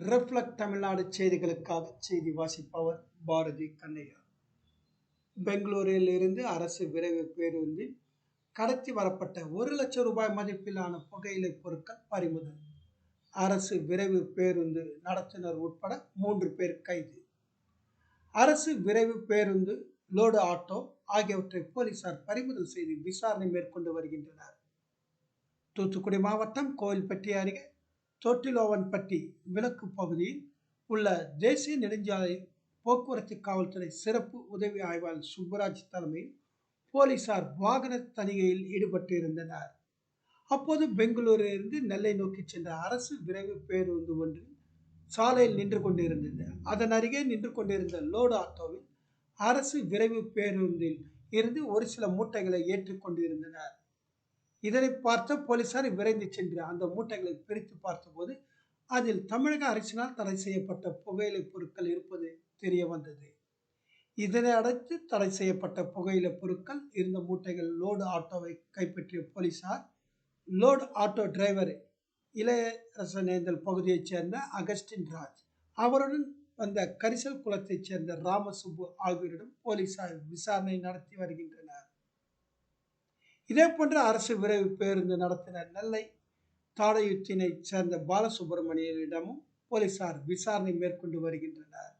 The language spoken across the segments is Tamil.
ரெஃப்ளெக்ட் தமிழ்நாடு செய்திகளுக்காக செய்தி வாசிப்பவர் பாரதி கண்ணையா. பெங்களூரில் இருந்து அரசு விரைவு பேருந்தில் கடத்தி வரப்பட்ட 1,00,000 ரூபாய் மதிப்பிலான புகையிலை பொருட்கள் பறிமுதல். அரசு விரைவு பேருந்து நடத்துனர் உட்பட 3 பேர் கைது. அரசு விரைவு பேருந்து, லோடு ஆட்டோ ஆகியவற்றை போலீசார் பறிமுதல் செய்து விசாரணை மேற்கொண்டு வருகின்றனர். தூத்துக்குடி மாவட்டம் கோவில்பட்டி அருகே தொட்டிலோவன்பட்டி விலக்கு பகுதியில் உள்ள தேசிய நெடுஞ்சாலை போக்குவரத்து காவல்துறை சிறப்பு உதவி ஆய்வாளர் சுப்புராஜ் தலைமையில் போலீசார் வாகன தணிக்கையில் ஈடுபட்டு இருந்தனர். அப்போது பெங்களூரிலிருந்து நெல்லை நோக்கி சென்ற அரசு விரைவு பேருந்து ஒன்று சாலையில் நின்று கொண்டிருந்தது. அதன் அருகே நின்று கொண்டிருந்த லோடு ஆட்டோவில் அரசு விரைவு பேருந்தில் இருந்து ஒரு சில மூட்டைகளை ஏற்றிக் கொண்டிருந்தனர். இதனை பார்த்த போலீசார் விரைந்து சென்று அந்த மூட்டைகளை பிரித்து பார்த்தபோது அதில் தமிழக அரசினால் தடை செய்யப்பட்ட புகையிலை பொருட்கள் இருப்பது தெரிய வந்தது. இதனை அடுத்து தடை செய்யப்பட்ட புகையிலை பொருட்கள் இருந்த மூட்டைகள் லோடு ஆட்டோவை கைப்பற்றிய போலீசார் லோடு ஆட்டோ டிரைவர் இளையரசனேந்தல் பகுதியைச் சேர்ந்த அகஸ்டின் ராஜ், அவருடன் வந்த கரிசல் குளத்தைச் சேர்ந்த ராமசுப்பு ஆகியோரிடம் போலீசார் விசாரணை நடத்தி வருகின்றனர். இதேபோன்று அரசு விரைவு பேருந்து நடத்தினர் நெல்லை தாடையுத்தினை சேர்ந்த பாலசுப்ரமணியனிடமும் போலீசார் விசாரணை மேற்கொண்டு வருகின்றனர்.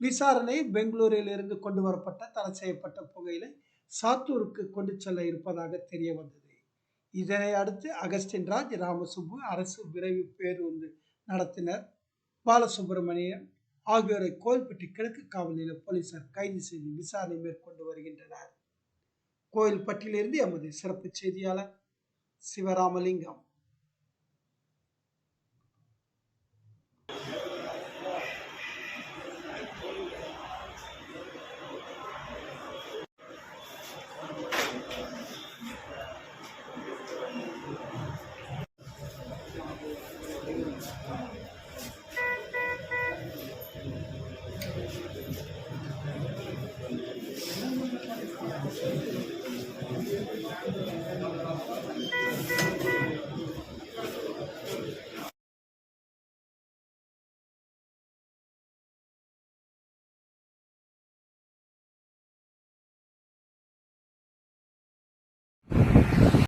விசாரணை பெங்களூரில் இருந்து கொண்டு வரப்பட்ட தடை செய்யப்பட்ட புகையிலை சாத்தூருக்கு கொண்டு செல்ல இருப்பதாக தெரிய வந்தது. இதனை அடுத்து அகஸ்டின் ராஜ், ராமசுப்பு, அரசு விரைவு பேருந்து நடத்தினர் பாலசுப்ரமணியன் ஆகியோரை கோவில்பட்டி கிழக்கு காவல் நிலைய போலீசார் கைது செய்து விசாரணை மேற்கொண்டு வருகின்றனர். கோவில்பட்டியிலிருந்து எமது சிறப்பு செய்தியாளர் சிவராமலிங்கம்.